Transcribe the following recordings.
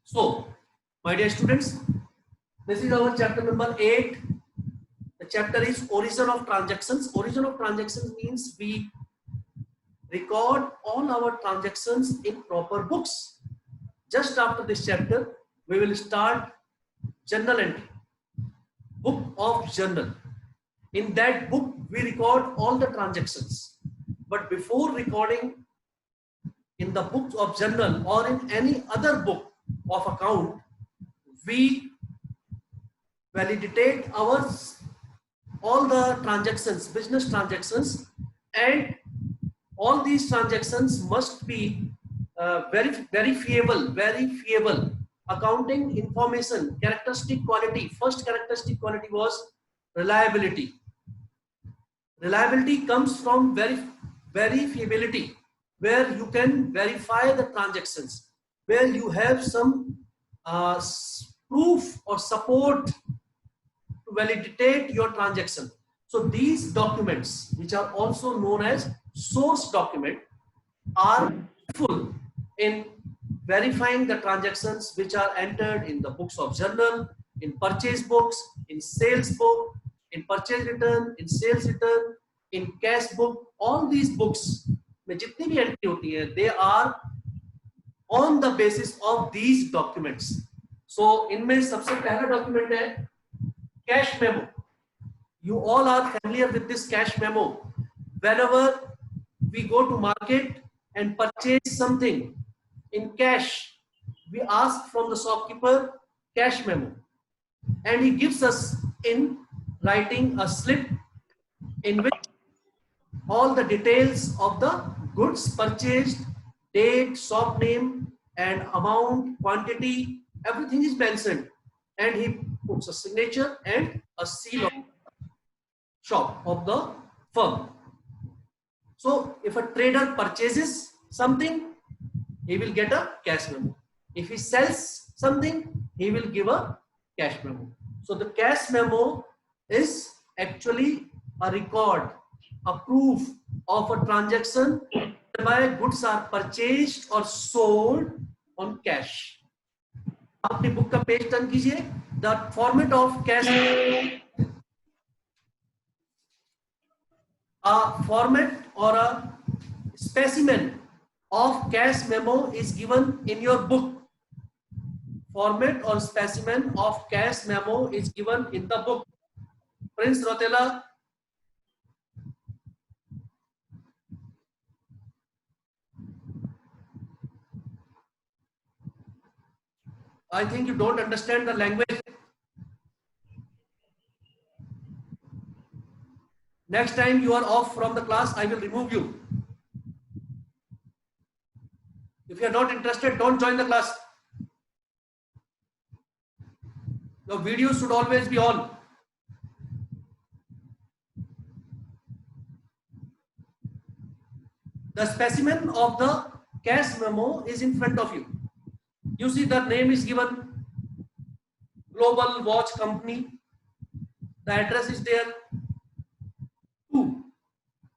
So, my dear students, this is our chapter number 8. The chapter is origin of transactions. Origin of transactions means we record all our transactions in proper books. Just after this chapter, we will start journal entry, book of journal. In that book, we record all the transactions. But before recording in the book of journal or in any other book of account, we validate all the transactions, business transactions, and all these transactions must be verifiable accounting information. Characteristic quality, first characteristic quality was reliability. Reliability comes from verifiability, where you can verify the transactions, where you have some proof or support to validate your transaction. So these documents, which are also known as source document, are helpful in verifying the transactions which are entered in the books of journal, in purchase books, in sales book, in purchase return, in sales return, in cash book. All these books में जितनी भी entry होती है, they are on the basis of these documents. So इनमें सबसे पहला document है cash memo. You all are familiar with this cash memo. Whenever we go to market and purchase something in cash, we ask from the shopkeeper cash memo, and he gives us in writing a slip in which all the details of the goods purchased, date, shop name, and amount, quantity, everything is mentioned, and he puts a signature and a seal of shop of the firm. So if a trader purchases something, he will get a cash memo. If he sells something, he will give a cash memo. So the cash memo is actually a record, a proof of a transaction whereby goods are purchased or sold on cash. अपनी book का page turn कीजिए. The format of cash, a format or a specimen of cash memo is given in your book. Format or specimen of cash memo is given in the book. Prince Rotella. I think you don't understand the language. Next time you are off from the class, I will remove you. If you are not interested, don't join the class. Your videos should always be on. The specimen of the cash memo is in front of you. You see the name is given, Global Watch Company. The address is there. 2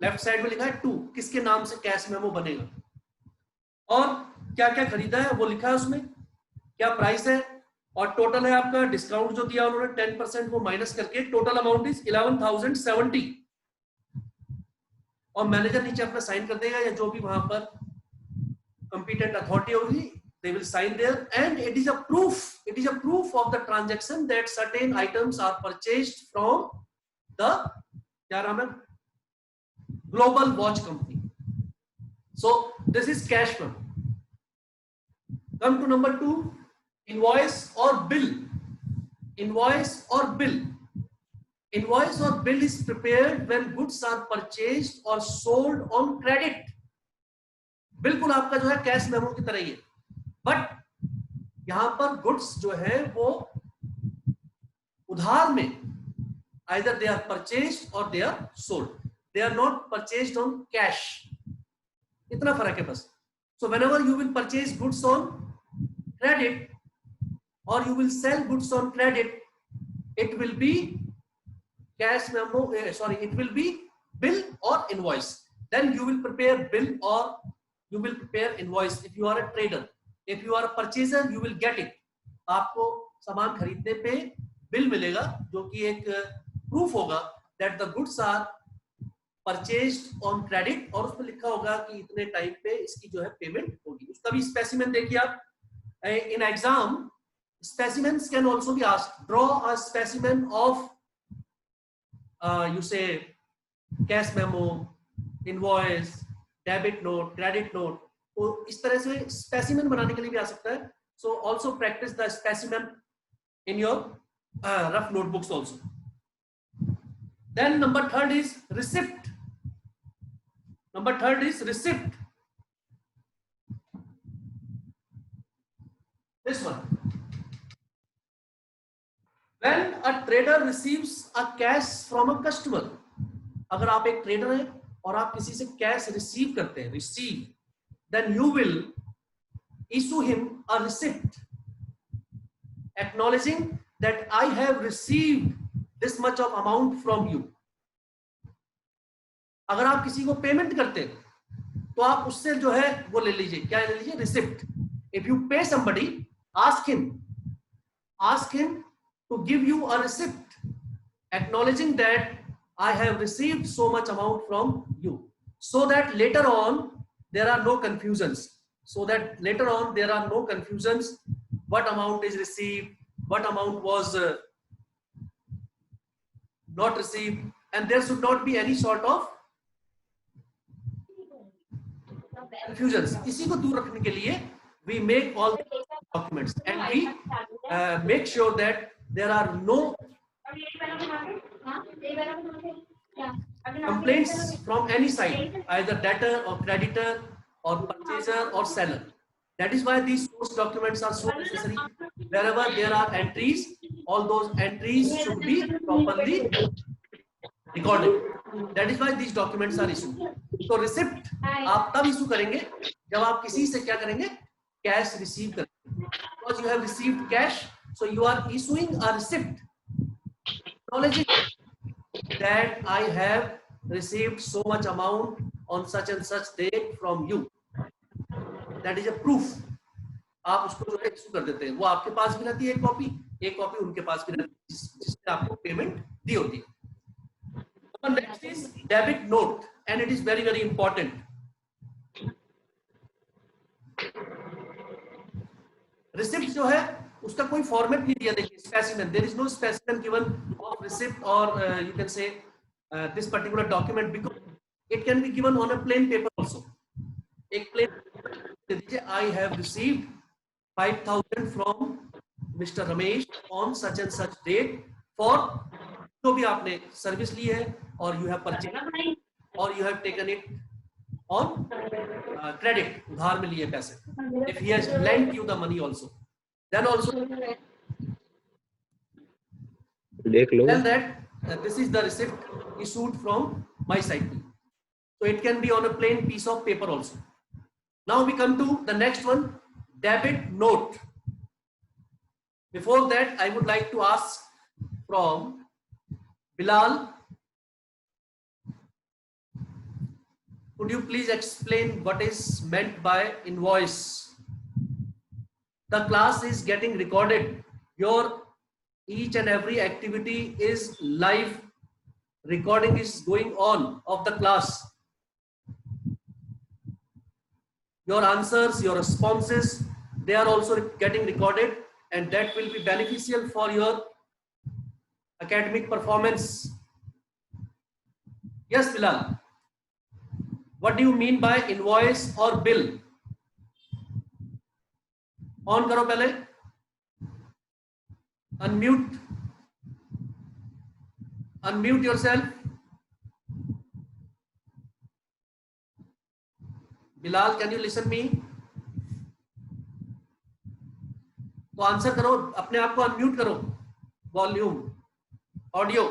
left side में लिखा है 2. किसके नाम से cash memo बनेगा और क्या क्या खरीदा है वो लिखा है उसमें, क्या प्राइस है और टोटल है आपका. डिस्काउंट जो दिया उन्होंने 10% वो माइनस करके टोटल अमाउंट इज 11,070. और मैनेजर नीचे अपना साइन कर देगा या जो भी वहां पर कंपिटेंट अथॉरिटी होगी, they will sign there, and it is a proof of the transaction that certain items are purchased from the क्या नाम है, Global Watch Company. So this is cash memo. Come to number 2, invoice or bill. Invoice or bill. Invoice or bill is prepared when goods are purchased or sold on credit. बिल्कुल आपका जो है cash memo की तरह ही है, but यहां पर goods जो है वो उधार में, either they are purchased or they are sold. They are not purchased on cash. इतना फर्क है बस. So whenever you will purchase goods on credit or you will sell goods on credit, it will be cash memo. It will be bill or invoice. Then you will prepare bill or you will prepare invoice if you are a trader. If you are a purchaser, you will get it. आपको सामान खरीदने पे bill मिलेगा जो कि एक proof होगा that the goods are purchased on credit, और उसमें लिखा होगा कि इतने टाइम पे इसकी जो है पेमेंट होगी. उसका भी स्पेसिमेन देखिए आप. In exam, specimens can also be asked. Draw a specimen of you say cash memo, invoice, debit note, credit note. तो इस तरह से स्पेसिमेन बनाने के लिए भी आ सकता है. So also practice the specimen in your rough notebooks also. Then number third is receipt. Number third is receipt. This one. When a trader receives a cash from a customer, अगर आप एक trader हैं और आप किसी से cash receive करते हैं, receive, then you will issue him a receipt acknowledging that I have received this much of amount from you. अगर आप किसी को पेमेंट करते हैं तो आप उससे जो है वो ले लीजिए. क्या ले लीजिए? Receipt. If you pay somebody, ask him to give you a receipt acknowledging that I have received so much amount from you, so that later on there are no confusions. What amount is received, what amount was not received, and there should not be any sort of confusions. इसी को दूर रखने के लिए we make all documents and we make sure that there are no complaints from any side, either debtor or creditor or purchaser or seller. That is why these source documents are so necessary. Wherever there are entries, all those entries should be properly recorded. That is why these documents are issued. So receipt आप तब issue करेंगे जब आप किसी से क्या करेंगे? Cash receive करेंगे. Because you have received cash, so you are issuing a receipt acknowledging that I have received so much amount on such and such date from you. That is a proof. आप उसको जो है issue कर देते हैं. वो आपके पास भी रहती है एक कॉपी उनके पास भी रहती है जिससे आपको पेमेंट दी होती है. Next is debit note, and it is very, very important. Receipt जो है उसका कोई फॉर्मेट नहीं दिया. देखिए specimen, there is no specimen given of receipt or you can say this particular document, because it can be given on a plain paper also. एक plain दीजिए, I have received 5,000 from Mr. Ramesh on such and such date for जो भी आपने service ली है, और you have purchased or you have taken it on credit, उधार में लिए पैसे. If he has lent you the money also, then also tell that this is the receipt issued from my side. So it can be on a plain piece of paper also. Now we come to the next one, debit note. Before that, I would like to ask from Bilal, could you please explain what is meant by invoice? The class is getting recorded. Your each and every activity is live. Recording is going on of the class. Your answers, your responses, they are also getting recorded, and that will be beneficial for your academic performance. Yes, Bilal. What do you mean by invoice or bill? On करो पहले. Unmute yourself. Bilal, can you listen me? तो answer करो, अपने आप को unmute करो. Volume, audio.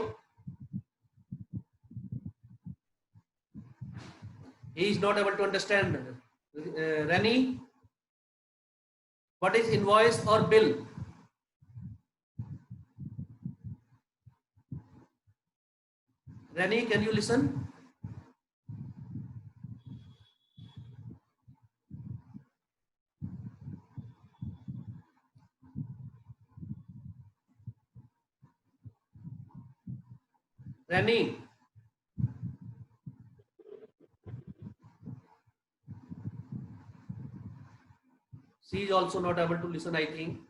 He is not able to understand. Rani, what is invoice or bill? Rani, can you listen? Rani. She is also not able to listen, I think.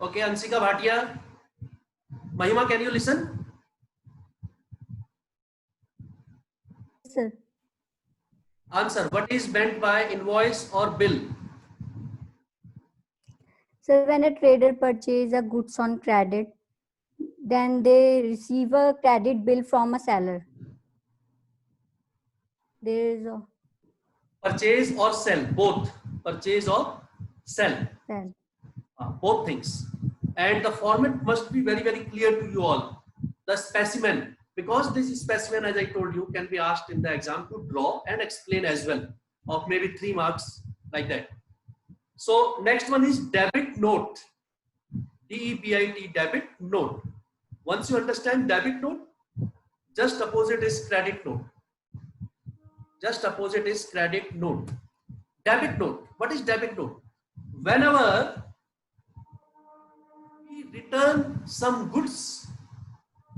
Okay, Ansika Bhatia. Mahima, can you listen? Sir. Answer. What is meant by invoice or bill? So when a trader purchases a goods on credit, then they receive a credit bill from a seller. There is a Purchase or sell? Both. Purchase or sell. sell. Both things. And the format must be very, very clear to you all. The specimen, because this specimen, as I told you, can be asked in the exam to draw and explain as well, of maybe 3 marks, like that. So next one is debit note. DEBIT, debit note. Once you understand debit note, just opposite is credit note. Just opposite is credit note. Debit note. What is debit note? Whenever we return some goods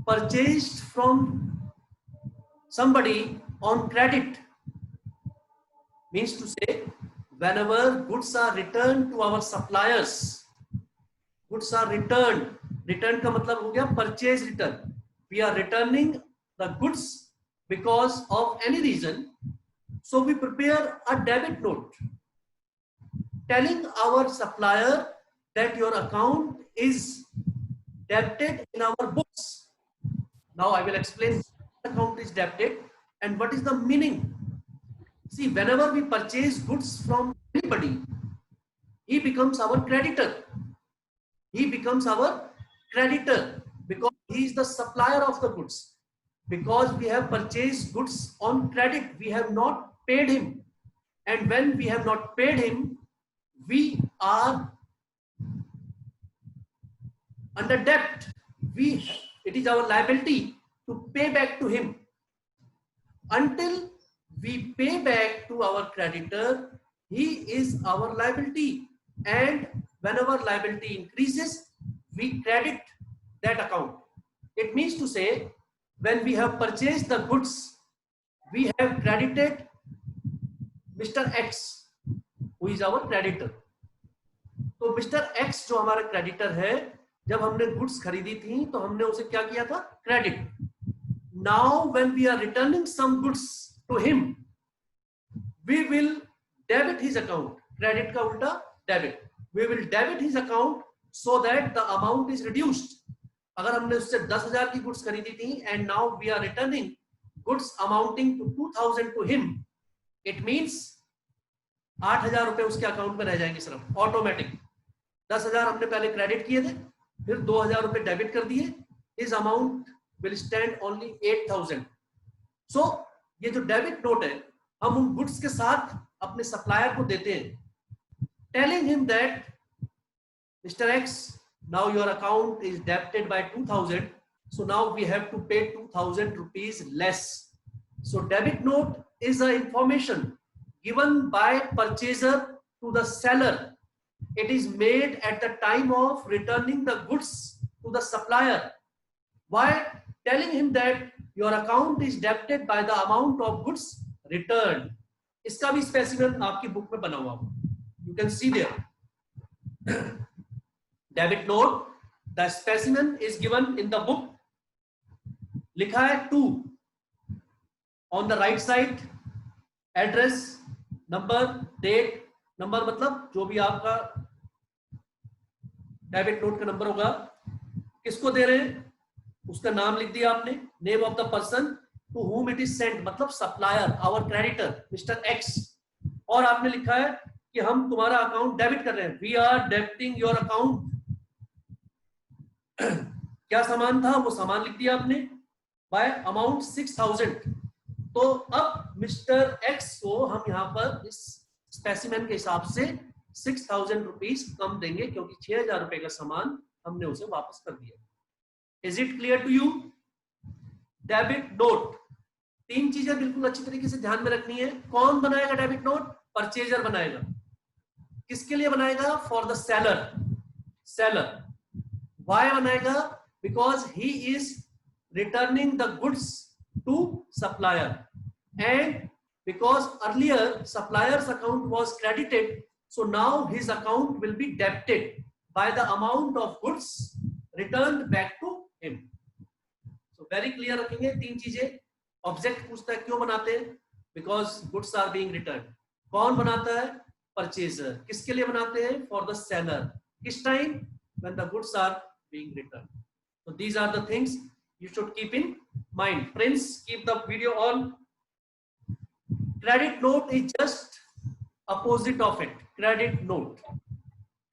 purchased from somebody on credit, means to say, whenever goods are returned to our suppliers, goods are returned. Return का मतलब हो गया purchase return. We are returning the goods because of any reason. So we prepare a debit note telling our supplier that your account is debited in our books. Now I will explain what account is debited and what is the meaning. See, whenever we purchase goods from anybody, he becomes our creditor. He becomes our creditor because he is the supplier of the goods. Because we have purchased goods on credit, we have not paid him. And when we have not paid him, we are under debt. It is our liability to pay back to him. Until we pay back to our creditor, he is our liability. And whenever liability increases, we credit that account. It means to say, when we have purchased the goods, we have credited Mr. X, who is our creditor. तो Mr. X जो हमारा creditor है, जब हमने goods खरीदी थी, तो हमने उसे क्या किया था? Credit. Now, when we are returning some goods to him, we will debit his account. Credit का उल्टा debit. We will debit his account so that the amount is reduced. अगर हमने उससे 10,000 की goods खरीदी थी and now we are returning goods amounting to 2,000 to him, it means 8,000 रुपए उसके अकाउंट में रह जाएंगे सिर्फ ऑटोमेटिक. 10,000 हमने पहले क्रेडिट किए थे, फिर 2,000 रुपए डेबिट कर दिए. His amount will stand only 8,000. So ये जो डेबिट नोट है, हम उन गुड्स के साथ अपने सप्लायर को देते हैं, telling him that Mr. X, now your account is debited by 2,000, so now we have to pay 2,000 rupees less. So debit note is an information given by purchaser to the seller. It is made at the time of returning the goods to the supplier. Why? Telling him that your account is debited by the amount of goods returned. इसका भी specimen आपकी book में बना हुआ होगा. You can see there. Debit note. The specimen is given in the book. लिखा है 2. On the right side, address, number, date. Number मतलब जो भी आपका डेबिट नोट का नंबर होगा, किसको दे रहे हैं, उसका नाम लिख दिया आपने. Name of the person to whom it is sent, मतलब supplier, our creditor mister X. और आपने लिखा है कि हम तुम्हारा अकाउंट डेबिट कर रहे हैं. We are debiting your account. क्या सामान था, वो सामान लिख दिया आपने बाय अमाउंट 6,000. तो अब मिस्टर एक्स को हम यहां पर इस स्पेसिमेन के हिसाब से 6,000 रुपीज कम देंगे क्योंकि 6,000 रुपए का सामान हमने उसे वापस कर दिया। Is it clear to you? Debit note, 3 चीजें बिल्कुल अच्छी तरीके से ध्यान में रखनी है। कौन बनाएगा डेबिट नोट? परचेजर बनाएगा। किसके लिए बनाएगा? For the seller. Seller why बनाएगा? Because he is returning the goods to supplier and because earlier supplier's account was credited, so now his account will be debited by the amount of goods returned back to him. So very clear रखेंगे 3 चीजें। Object पूछता है क्यों बनाते हैं? Because goods are being returned. कौन बनाता है? परचेजर। किसके लिए बनाते हैं? For the seller. किस time? when the goods are being returned. So these are the things you should keep in mind. Prince, keep the video on. Credit note is just opposite of it. Credit note.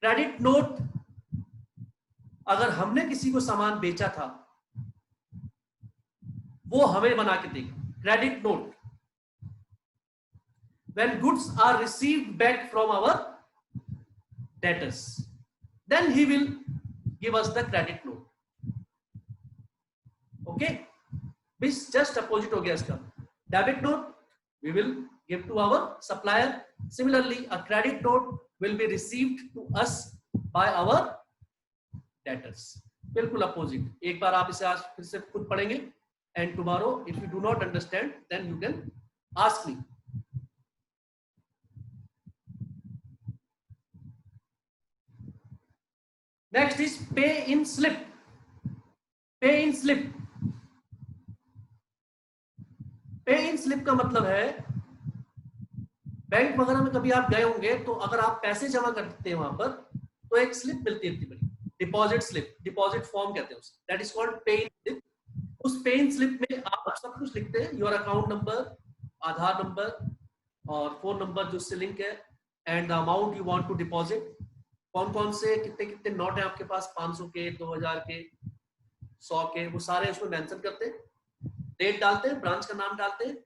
Credit note, अगर हमने किसी को सामान बेचा था वो हमें बना के देगा। Credit note. When goods are received back from our debtors, then he will give us the credit note. Okay? This just opposite हो गया इसका। Debit note we will give to our supplier. Similarly, a credit note will be received to us by our debtors. बिल्कुल opposite. एक बार आप इसे आज फिर से खुद पढ़ेंगे and tomorrow if you do not understand then you can ask me. Next is pay in slip. Pay in slip. पे इन स्लिप का मतलब है बैंक वगैरह में कभी आप गए होंगे तो अगर आप पैसे जमा करते हैं वहां पर तो एक स्लिप मिलती है इतनी बड़ी, डिपॉजिट स्लिप, डिपॉजिट फॉर्म कहते हैं उसे, दैट इज कॉल्ड पे इन स्लिप। उस पे इन स्लिप में आप सब कुछ लिखते हैं, your account number, Aadhaar number और फोन नंबर जो उससे लिंक है and the amount you want to deposit, कौन कौन से कितने कितने नोट है आपके पास, 500 के, 2000 के, 100 के, वो सारे उसमें मेंशन करते हैं, डेट डालते हैं, ब्रांच का नाम डालते हैं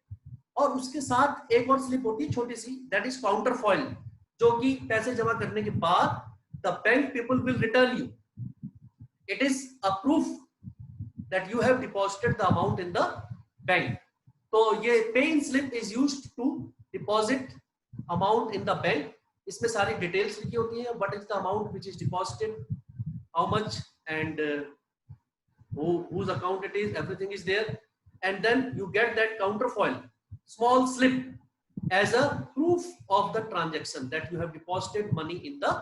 और उसके साथ एक और स्लिप होती है छोटी सी, दैट इज काउंटर फॉइल, जो कि पैसे जमा करने के बाद the bank people will return you. It is a proof that you have deposited the amount in the bank. तो ये pay in slip is used to deposit amount in the bank. इसमें सारी डिटेल्स लिखी होती है, what is the amount which is deposited, how much and whose account it is, everything is there, and then you get that counterfoil small slip as a proof of the transaction that you have deposited money in the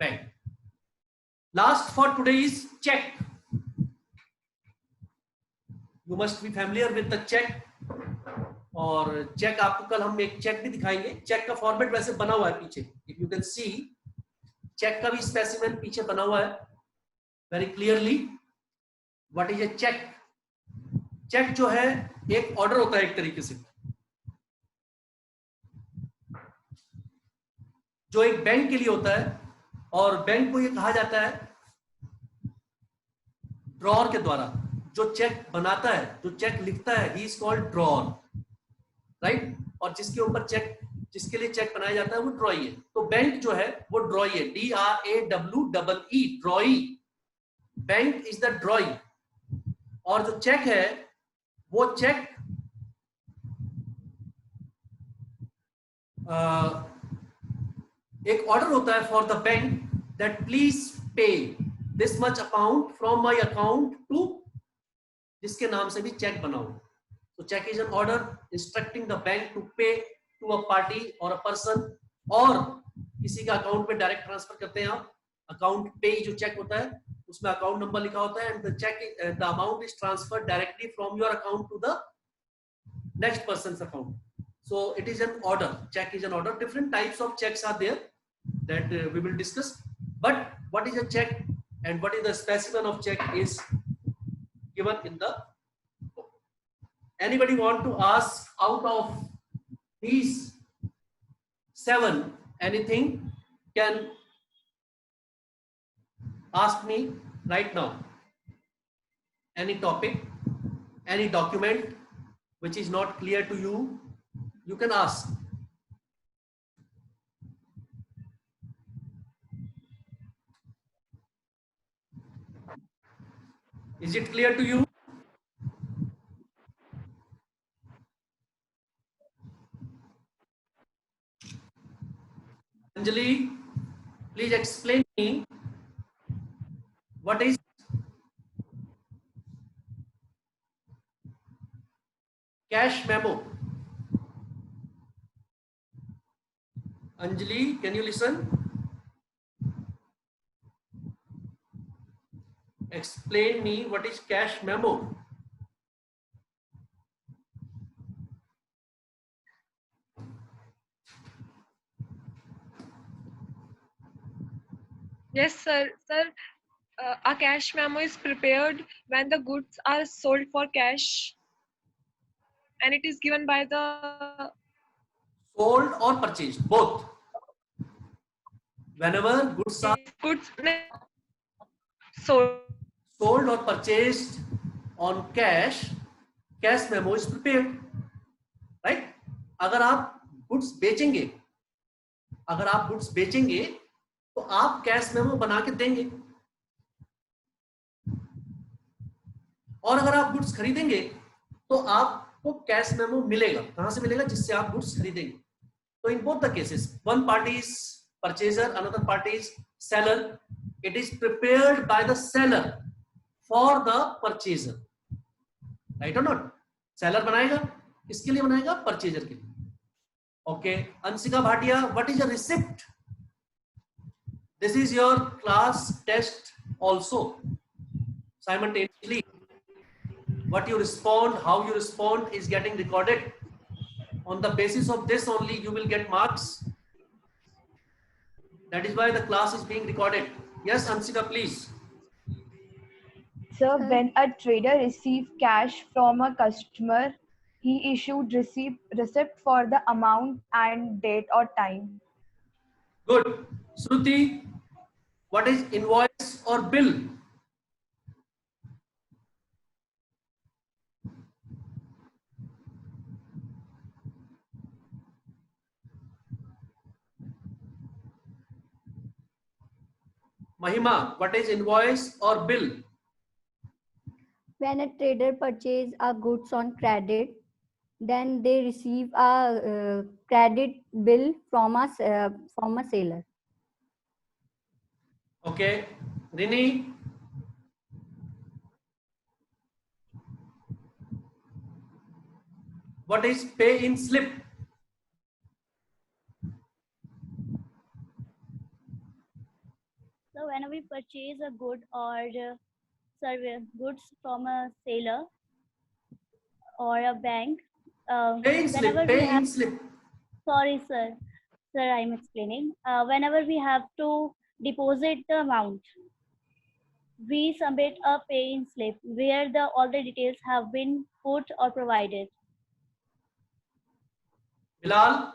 bank. Last for today is check. You must be familiar with the check. और check आपको कल हम एक check भी दिखाएंगे। Check का format वैसे बना हुआ है पीछे, if you can see, cheque का भी स्पेसिमेन पीछे बना हुआ है very clearly. What is a cheque? Cheque जो है एक ऑर्डर होता है एक तरीके से, जो एक बैंक के लिए होता है और बैंक को ये कहा जाता है ड्रॉअर के द्वारा, जो चेक बनाता है, जो चेक लिखता है, he is called drawer, right. और जिसके ऊपर चेक, जिसके लिए चेक बनाया जाता है वो ड्रॉई है। तो बैंक जो है वो ड्रॉई है, DRAWEE, ड्रॉई। Bank is the ड्रॉई। और जो चेक है वो चेक एक ऑर्डर होता है for the bank that please pay this much amount from my account to, जिसके नाम से भी चेक बनाओ। तो cheque is an order instructing the bank to pay to a party और अ पर्सन, और किसी का अकाउंट में डायरेक्ट ट्रांसफर करते हैं आप। अकाउंट पे जो चेक होता है उसमें अकाउंट नंबर लिखा होता है and the cheque, the amount is transferred directly from your account to the next person's account. So it is an order. Check is an order. Different types of checks are there that we will discuss. But what is a check and what is the specimen of check is given in the book. Anybody want to ask out of these 7 anything? Can ask me right now. Any topic, any document which is not clear to you, you can ask. Is it clear to you? Anjali, please explain me what is cash memo. Anjali, can you listen? Explain me what is cash memo. Yes, sir. Sir, a cash memo is prepared when the goods are sold for cash, and it is given by the Sold or purchased, both. Whenever goods are goods sold. sold or purchased on cash, cash memo is prepared, right? अगर आप goods बेचेंगे, अगर आप goods बेचेंगे, तो आप cash memo बना के देंगे, और अगर आप goods खरीदेंगे, तो आपको cash memo मिलेगा. कहां से मिलेगा? जिससे आप goods खरीदेंगे. So in both the cases, one party is purchaser, another party is seller. It is prepared by the seller for the purchaser, right or not? Seller बनाएगा, किसके लिए बनाएगा? Purchaser के लिए. Okay, Ansika Bhatia, what is a receipt? This is your class test also. Simultaneously, what you respond, how you respond is getting recorded. On the basis of this only you will get marks. That is why the class is being recorded. Yes, Ansika, please. Sir, when a trader receives cash from a customer, he issued receipt for the amount and date or time. Good. Shruti, what is invoice or bill? Mahima, what is invoice or bill? When a trader purchases a goods on credit, then they receive a credit bill from a seller. Okay. Rini, what is pay in slip? So whenever we purchase a good or service goods from a seller or a bank, Pay in slip. whenever we Pay have, in slip. sorry sir, I'm explaining. Whenever we have to deposit the amount, we submit a pay-in slip where all the details have been put or provided. Bilal,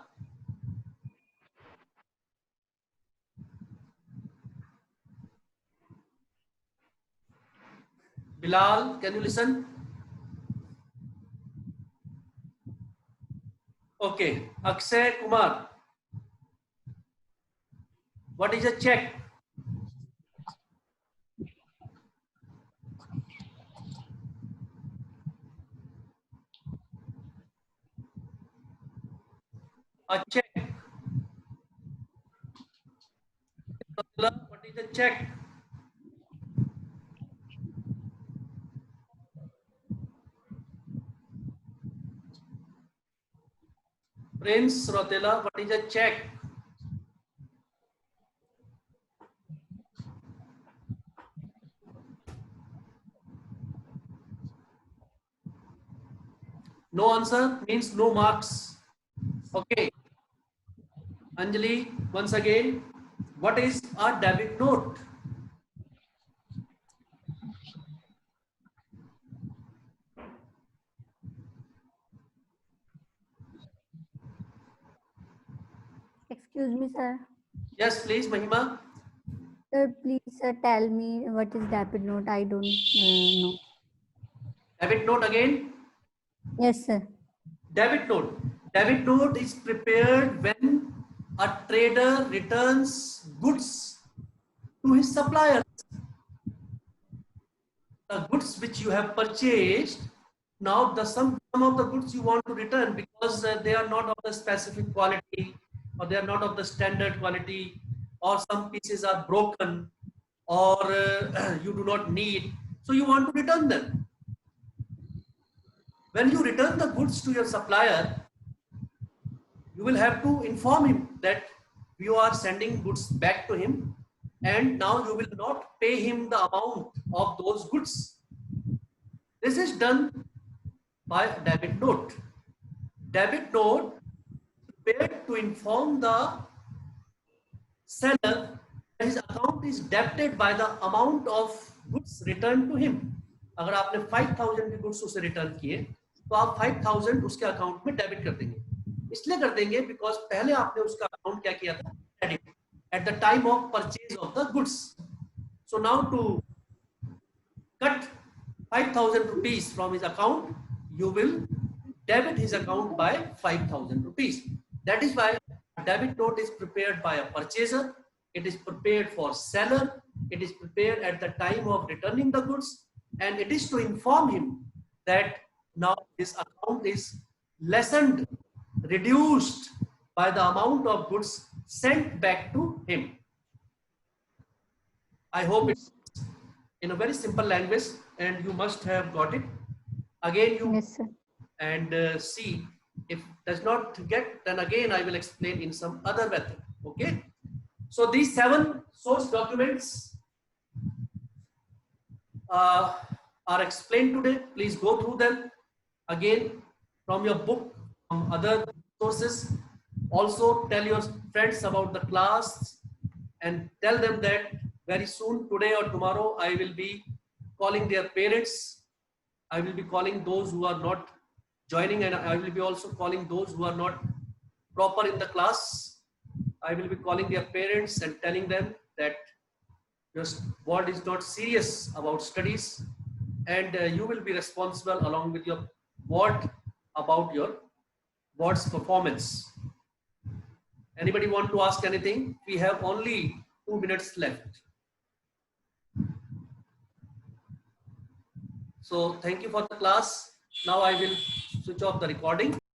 Bilal, can you listen? Okay. Akshay Kumar, what is a check? A check. What is a check? Prince Rotela, what is a check? No answer means no marks. Okay. Anjali, once again, what is a debit note? Excuse me, sir. Yes, please, Mahima. Sir, please tell me what is debit note. I don't know. Debit note again. Yes, sir. Debit note. Debit note is prepared when a trader returns goods to his supplier. the goods which you have purchased, now some of the goods you want to return because they are not of the specific quality, or they are not of the standard quality, or some pieces are broken, or you do not need, so you want to return them. When you return the goods to your supplier, you will have to inform him that you are sending goods back to him, and now you will not pay him the amount of those goods. This is done by debit note. Debit note prepared to inform the seller that his account is debited by the amount of goods returned to him. अगर आपने 5,000 के goods उसे return किए तो आप 5,000 उसके account में debit कर देंगे. इसलिए कर देंगे बिकॉज पहले आपने उसका अकाउंट क्या किया था, credit, at the time of purchase of the goods. So now to cut 5,000 rupees from his account, you will debit his account by 5,000 rupees. That is why a debit note is prepared by a purchaser. It is prepared for seller. It is prepared at the time of returning the goods, and it is to inform him that now his account is lessened, reduced by the amount of goods sent back to him. I hope it's in a very simple language, and you must have got it. Again, you Yes, sir. and see if does not get, then again I will explain in some other method. Okay, so these 7 source documents are explained today. Please go through them again from your book, from other sources. Also tell your friends about the class and tell them that very soon, today or tomorrow, I will be calling their parents. I will be calling those who are not joining, and I will be also calling those who are not proper in the class. I will be calling their parents and telling them that your board is not serious about studies, and you will be responsible along with your board about your board's performance. Anybody want to ask anything? We have only 2 minutes left. So thank you for the class. Now I will switch off the recording.